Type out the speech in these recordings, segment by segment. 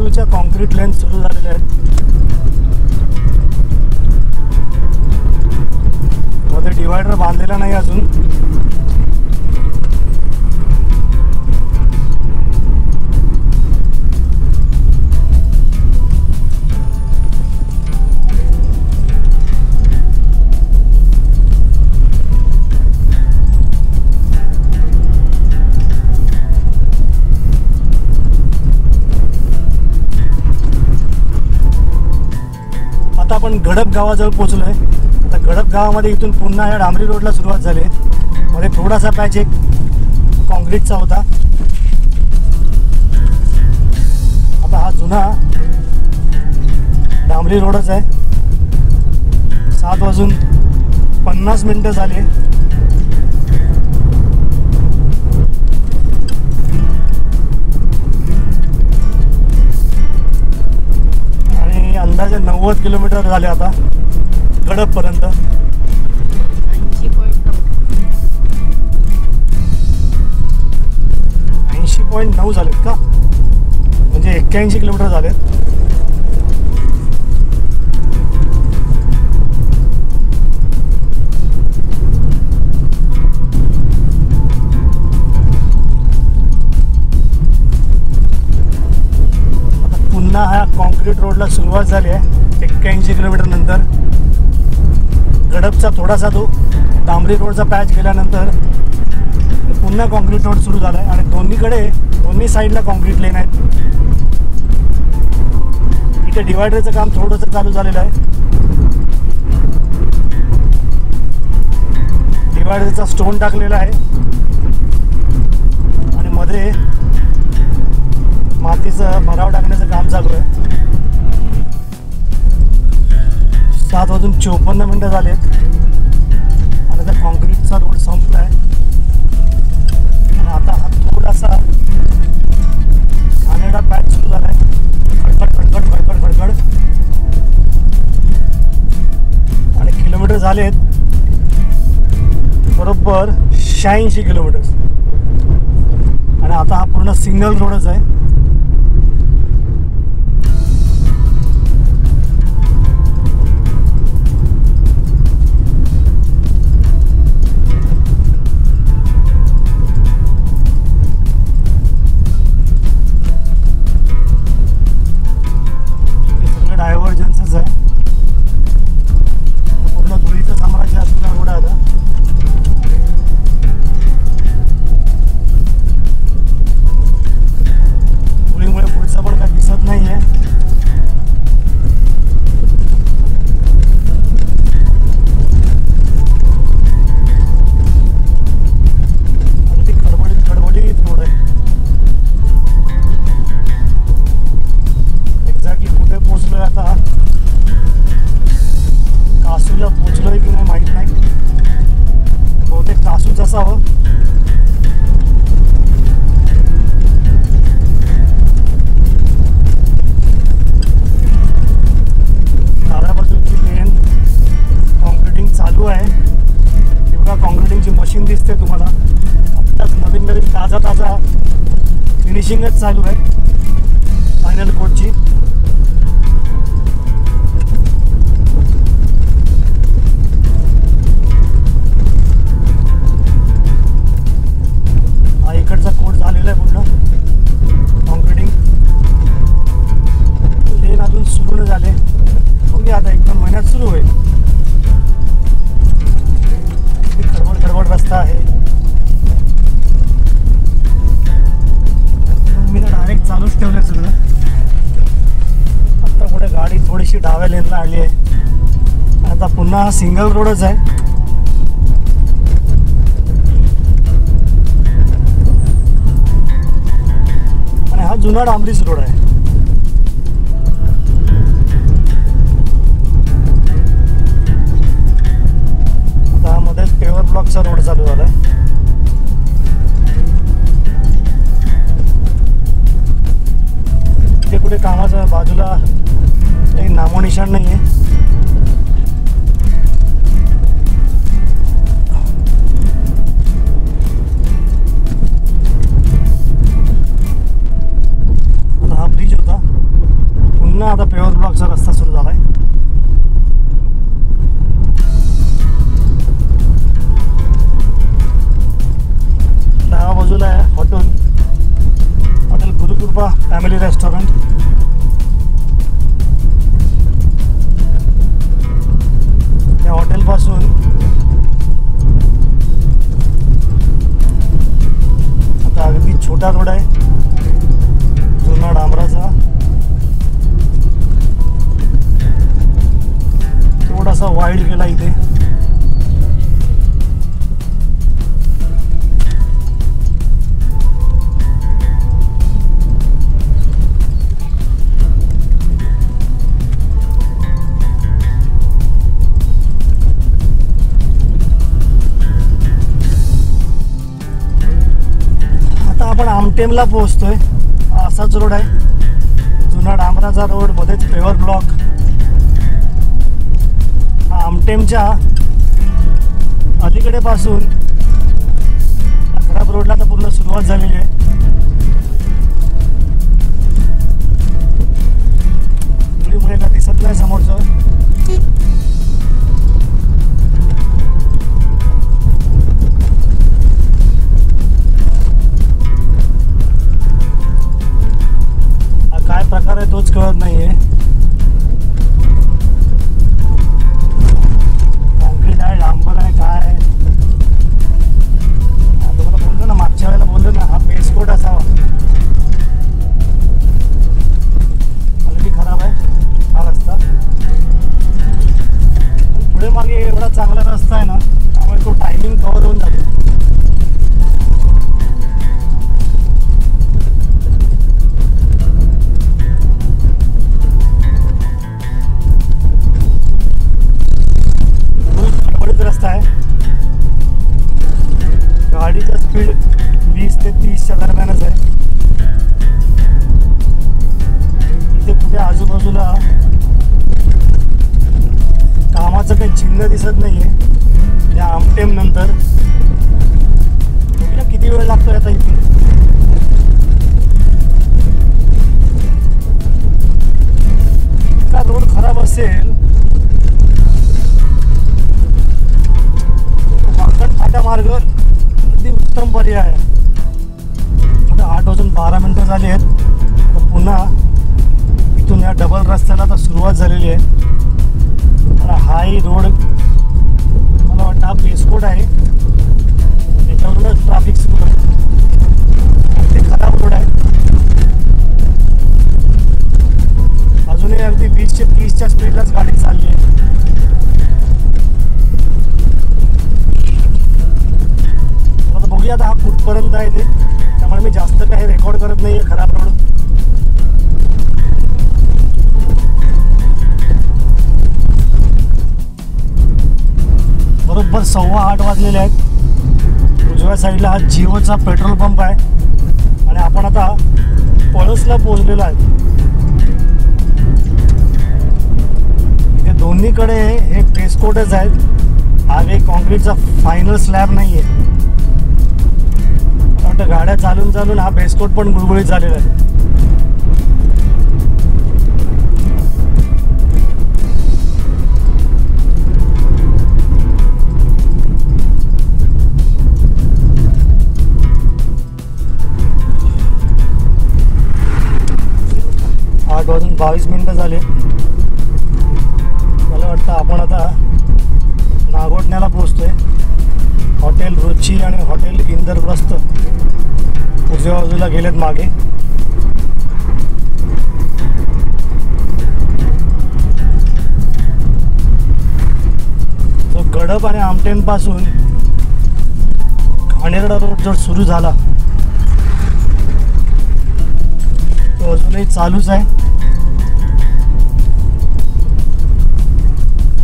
हळूहळूच्या concrete लेन सुरू झालेल्या आहेत. मध्ये डिवायडर बांधलेला नाही अजून. आता आपण गडप गावाजवळ पोहोचलोय. आता गडप गावामध्ये इथून पुन्हा या डांबरी रोडला सुरुवात झाली. मध्ये थोडासा पॅच एक कॉन्क्रीटचा होता. आता हा जुना डांबरी रोडच आहे. 7:50 झाले. आणि अंदाजे 90 किलोमीटर झाले आता गडप पर्यंत. 80.9 झालेत का, म्हणजे 81 किलोमीटर झालेत. आता पुन्हा ह्या कॉन्क्रीट रोडला सुरुवात झाली आहे 81 किलोमीटर नंतर. गडपचा थोडासा तो डांबरी रोडचा पॅच गेल्यानंतर पुन्हा कॉन्क्रीट रोड सुरू झाला आहे. आणि दोन्ही साईडला कॉन्क्रीट लेन आहेत. इथे डिवायडरचं काम थोडंसं चालू झालेलं आहे. डिवायडरचा स्टोन टाकलेला आहे आणि मध्ये मातीचं भराव टाकण्याचं काम चालू आहे. 7:54 झालेत आणि आता कॉन्क्रीटचा रोड संपला आहे. आणि आता हा थोडासा घाणेरडा पॅच सुरू झाला आहे. खडखड. आणि किलोमीटर झालेत बरोबर 86 किलोमीटर. आणि आता हा पूर्ण सिंगल रोडच आहे. डायव्हर्जन्सच आहे. पूर्ण धुळीचं साम्राज्य असलेला रोड आहे. आता धुळीमुळे पुढचं पण काही दिसत नाही आहे. अगदी खडबडीत रोड आहे. एक्झॅक्टली कुठे पोहोचलोय आता, कासूला पोहोचलोय की नाही माहीत नाही. बहुतेक कासूच असावं. डाव्या बाजूची लेन कॉन्क्रिटिंग चालू आहे. ती बघा कॉन्क्रिटिंगची मशीन दिसते तुम्हाला. आत्ताच नवीन ताजा फिनिशिंगच चालू आहे फायनल कोटची. हा इकडचा कोट झालेला आहे पूर्ण कॉन्क्रिटिंग. लेन अजून सुरू नाही झाले. बघूया आता 1-2 महिन्यात सुरू होईल. खडबड रस्ता आहे. मी ना डायरेक्ट चालूच ठेवलं सगळं. आत्ता पुढे गाडी थोडीशी डाव्या लेनला आली आहे. आता पुन्हा हा सिंगल रोडच आहे. आणि हा जुना डांबरीच रोड आहे. आता मध्येच पेवर ब्लॉकचा रोड चालू झाला आहे. इथे कुठे कामाच्या बाजूला काही नामोनिशाण नाही आहे. आता हा ब्रिज होता रोडचा रस्ता सुरू झाला आहे. डाव्या बाजूला आहे हॉटेल गुरुकृपा फॅमिली रेस्टॉरंट. या हॉटेलपासून आता अगदी छोटा रोड आहे जुना डांबराचा. थोडासा वाईड गेला इथे. आता आपण आमटेमला पोहोचतोय. असाच रोड आहे जुना डांबराचा रोड, मध्येच पेवर ब्लॉक. आमटेमच्या अलीकडे पासून खराब रोडला तर पूर्ण सुरुवात झालेली आहे. मुलीमुळे का दिसत नाही समोरचं. काय प्रकार आहे तोच कळत नाहीये. डांबर आहे काय आहे. तुम्हाला बोललो ना, मागच्या वेळेला बोललो ना, हा पेसकोट असावा. क्वालिटी खराब आहे हा रस्ता. पुढे मागे एवढा चांगला रस्ता आहे ना, त्यामुळे तो टायमिंग कव्हर होऊन जातो. रस्ता आहे. गाडीचा स्पीड 20 ते 30च्या दरम्यानच आहे. इथे कुठे आजूबाजूला कामाचं काही चिन्ह दिसत नाहीये या आमटेम नंतर. बघूया किती वेळ लागतोय आता इथे. इतका रोड खराब असेल फाटा मार्ग अगदी उत्तम पर्याय आहे. आता 8:12 झाली आहेत. तर पुन्हा इथून या डबल रस्त्याला आता सुरुवात झालेली आहे. आणि हाही रोड मला वाटतं हा पेसकोट आहे, त्याच्यावरूनच ट्रॅफिक सुरू आहे. ते खराब रोड आहे. अजूनही अगदी 20 ते 30च्या स्पीडलाच गाडी चालली आहे. बघूया आता हा कुठपर्यंत आहे ते. त्यामुळे मी जास्त काही रेकॉर्ड करत नाही आहे खराब रोड. बरोबर 8:15 वाजलेले आहेत. उजव्या साईडला हा जिओचा पेट्रोल पंप आहे आणि आपण आता पळसला पोहोचलेलो आहे. इथे दोन्हीकडे हे पेसकोटच आहेत. हा काही कॉन्क्रीटचा फायनल स्लॅब नाही आहे. गाड्या चालून चालून हा बेसकोट पण गुळगुळीत झालेला आहे. आठ वाजून 22 मिनिटं झाले. मला वाटतं आपण आता नागोठण्याला पोहोचतोय. हॉटेल रुची आणि हॉटेल इंद्रप्रस्थ उजव्या बाजूला गेलेत मागे. तो गडप आणि आमटेन पासून घाणेरडा रोड जो सुरू झाला तो अजूनही चालूच आहे.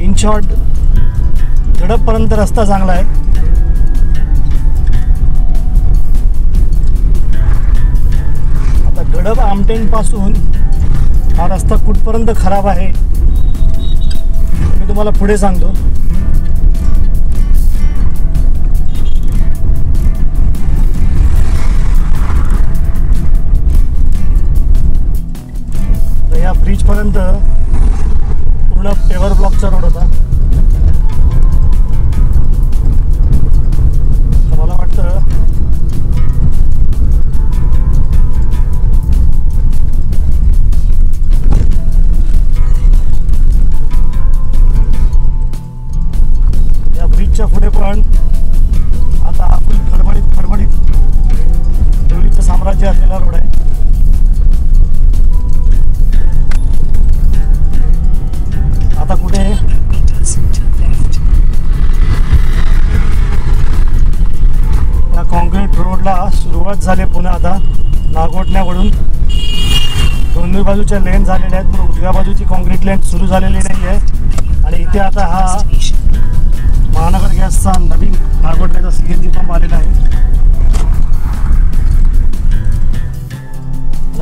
इन शॉर्ट गडपपर्यंत रस्ता चांगला आहे. आता गडप आमटेन पासून हा रस्ता कुठपर्यंत खराब आहे मी तुम्हाला पुढे सांगतो. या ब्रिज पर्यंत पूर्ण पेवर ब्लॉकचा रोड होता. तर मला वाटतं या ब्रिजच्या पुढे पण आता आपण खडबडीत देवळीचं साम्राज्य असलेला रोड आहे. आता कुठे या कॉन्क्रीट रोडला सुरुवात झाली पुन्हा आता नागोठण्यावरून दोन्ही बाजूच्या लेन झालेल्या आहेत, पण उजव्या बाजूची कॉन्क्रीट लेन सुरू झालेली नाही आहे. आणि इथे आता हा महानगर गॅसचा नवीन नागोठण्याचा CNG पंप आलेला आहे.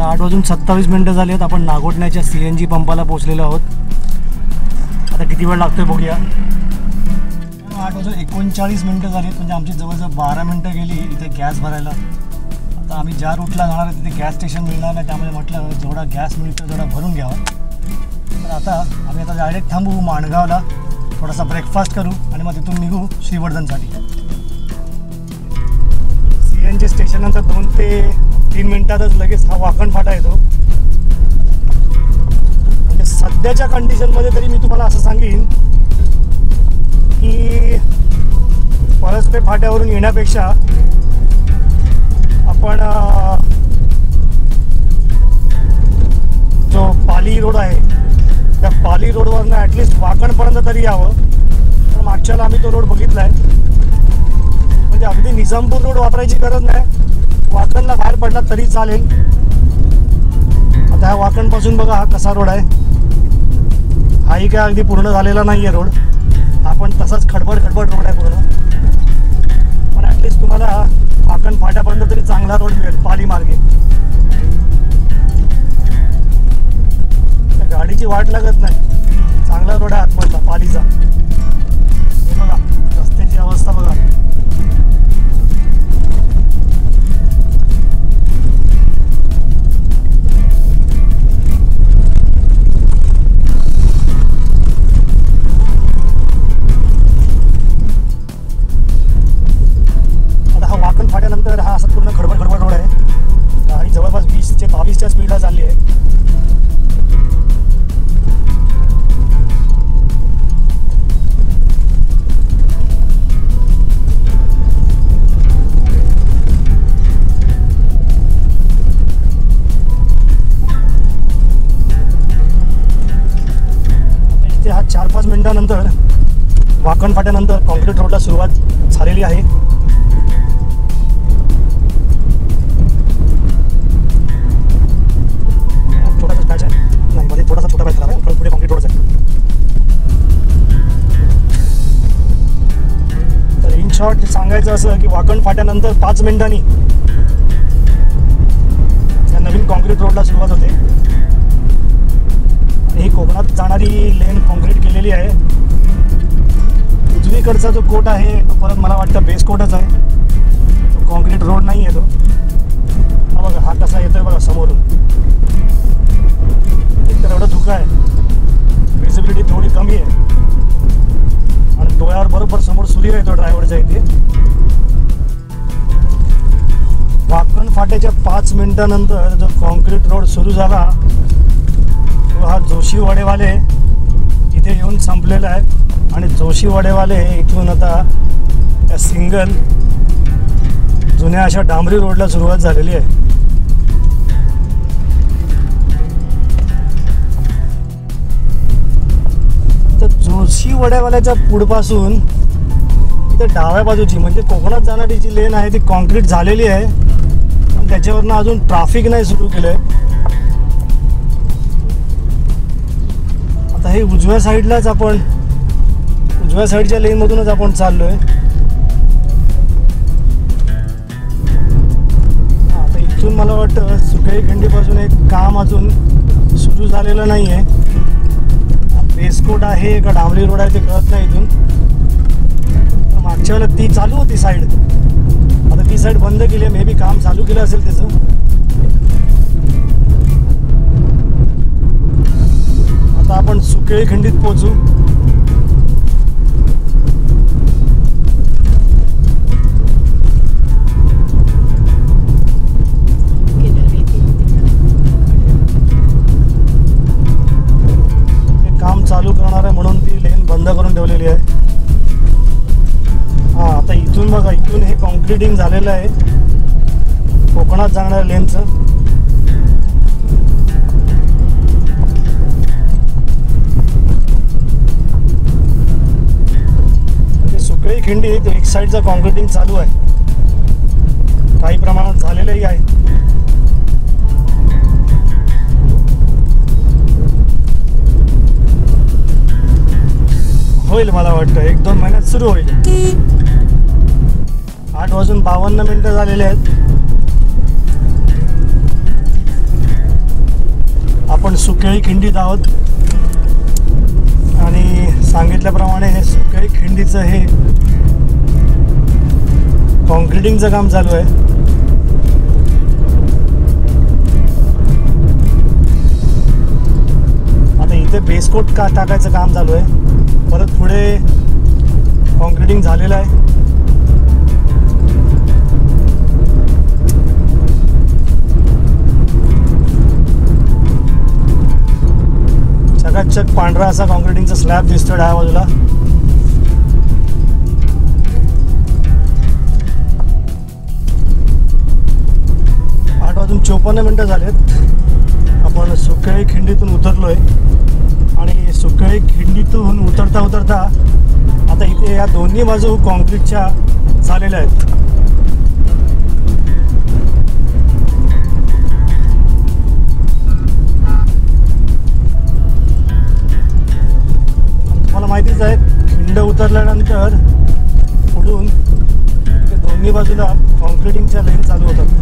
8:27 झाले आहेत. आपण नागोठण्याच्या CNG पंपाला पोहोचलेलो आहोत. आता किती वेळ लागतोय बघूया. 8:39 झाले, म्हणजे आमची जवळजवळ 12 मिनटं गेली इथे गॅस भरायला. आता आम्ही ज्या रूटला जाणार आहे तिथे गॅस स्टेशन मिळणार नाही, त्यामुळे म्हटलं जेवढा गॅस मिळतो तेवढा भरून घ्यावा. तर आता आम्ही डायरेक्ट थांबू माणगावला, थोडासा ब्रेकफास्ट करू आणि मग तिथून निघू श्रीवर्धनसाठी. CNG स्टेशननंतर 2 ते 3 मिनिटातच लगेच हा वाकण फाटा येतो. म्हणजे सध्याच्या कंडिशनमध्ये तरी मी तुम्हाला असं सांगेन की परस्पे फाट्यावरून येण्यापेक्षा आपण जो पाली रोड आहे त्या पाली रोडवरनं ॲटलिस्ट वाकणपर्यंत तरी यावं. तर मागच्याला आम्ही तो रोड बघितला आहे. म्हणजे अगदी निजामपूर रोड वापरायची गरज नाही, वाकणला बाहेर पडला तरी चालेल. आता ह्या वाकणपासून बघा हा कसा रोड आहे. हाही काय अगदी पूर्ण झालेला नाही आहे रोड, हा पण तसाच खडबड रोड आहे पूर्ण. पण ॲटलिस्ट तुम्हाला वाकण फाट्यापर्यंत तरी चांगला रोड मिळेल पाली मार्गे. गाडीची वाट लागत नाही, चांगला रोड आहे आतमधला पालीचा. हे बघा रस्त्याची अवस्था बघा. आता हा वाकण फाट्यानंतर हा असा पूर्ण खडबड रोड आहे. गाडी जवळपास 20 ते 22च्या स्पीडला चालली आहे. हा 4-5 मिनिटानंतर वाकण फाट्यानंतर कॉन्क्रीट रोडला सुरुवात झालेली आहे. छोटासा पॅच आहे, नाही मध्ये थोडासा छोटा पॅच झाला आहे, पुढे कॉन्क्रीट रोडच आहे. तर इन शॉर्ट सांगायचं असं की वाकण फाट्यानंतर 5 मिनिटांनी या नवीन कॉन्क्रीट रोडला सुरुवात होते. ही कोकणात जाणारी लेन कॉन्क्रीट केलेली आहे. उजवीकडचा जो कोट आहे तो परत मला वाटतं बेस कोटच आहे, तो कॉन्क्रीट रोड नाही आहे तो. हा बघा हा कसा येतोय बघा समोरून. एक तर एवढा धुका आहे, विजिबिलिटी थोडी कमी आहे आणि डोळ्यावर बरोबर समोर सूर्य येतो ड्रायव्हरच्या इथे. वाकण फाट्याच्या 5 मिनिटानंतर जो कॉन्क्रीट रोड सुरू झाला हा जोशी वडेवाले इथे येऊन संपलेला आहे. आणि जोशी वडेवाले इथून आता त्या सिंगल जुन्या अशा डांबरी रोडला सुरुवात झालेली आहे. तर जोशी वडेवाल्याच्या पुढपासून इथे डाव्या बाजूची म्हणजे कोकणात जाणारी जी लेन आहे ती कॉन्क्रीट झालेली आहे, पण त्याच्यावरनं अजून ट्रॅफिक नाही सुरू केलं आहे. आता हे उजव्या साईडलाच आपण उजव्या साईडच्या लेनमधूनच आपण चाललोय. आता इथून मला वाटतं सुकळी खिंडीपासून एक काम अजून सुरू झालेलं नाही आहे. बेसकोट आहे का डांबरी रोड आहे ते कळत नाही. इथून मागच्या वेळेला ती चालू होती साईड, आता ती साईड बंद केली आहे. मे बी काम चालू केलं असेल त्याचं. आता आपण सुकळी खिंडीत पोहोचू. हे काम चालू करणार आहे म्हणून ती लेन बंद करून ठेवलेली आहे. हा, आता इथून बघा, इथून हे कॉन्क्रिटिंग झालेलं आहे कोकणात जाणाऱ्या लेनचं. सुकळी खिंडीत एक साईडचं कॉन्क्रिटिंग चालू आहे, काही प्रमाणात झालेलंही आहे. होईल मला वाटतं 1-2 महिन्यात सुरू होईल. 8:52 झालेले आहेत. आपण सुकळी खिंडीत आहोत आणि सांगितल्याप्रमाणे हे सुकळी खिंडीचं हे कॉन्क्रिटिंगचं काम चालू आहे. आता इथे बेसकोट का टाकायचं काम चालू आहे. परत पुढे कॉन्क्रिटिंग झालेलं आहे. चकाचक पांढरा असा कॉन्क्रिटिंगचा स्लॅब दिसतोय डाव्या बाजूला. आठ वाजून 54 झालेत. आपण सुकळी खिंडीतून उतरलोय आणि सुकळी खिंडीतून उतरता उतरता आता इथे या दोन्ही बाजू कॉन्क्रीटच्या झालेल्या आहेत. तुम्हाला माहितीच आहे, खिंड उतरल्यानंतर पुढून ते दोन्ही बाजूला कॉन्क्रिटिंगच्या लेन चालू होतात.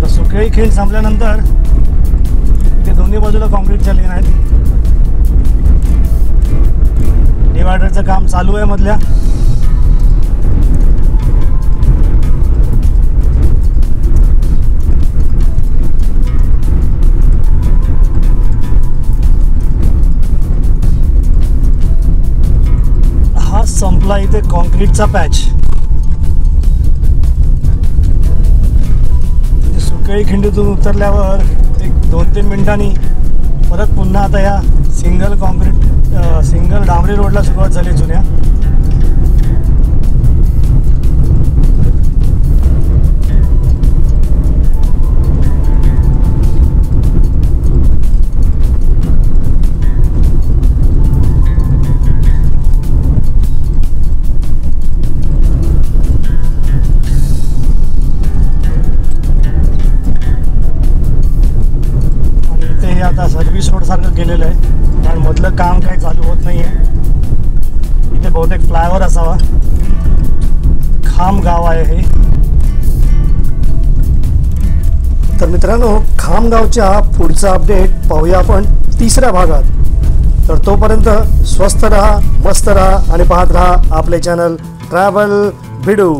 सुकळी खिंड संपल्यानंतर ते दोन्ही बाजूला कॉन्क्रीटच्या लेन आहेत. डिवायडरचं काम चालू आहे मधल्या. हा संपला इथे कॉन्क्रीटचा पॅच. सुकळी खिंडीतून उतरल्यावर एक 2-3 मिनिटांनी परत पुन्हा आता या सिंगल डांबरी रोडला सुरुवात झाली जुन्या. आता सर्व्हिस रोड सारखं केलेलं आहे, कारण मधलं काम काही चालू होत नाही आहे. इथे बहुतेक फ्लायओव्हर असावा. खामगाव आहे हे. तर मित्रांनो, खामगावच्या पुढचा अपडेट पाहूया आपण 3ऱ्या भागात. तर तोपर्यंत स्वस्त रहा, मस्त रहा आणि पाहत रहा आपले चॅनल ट्रॅव्हल भिडू.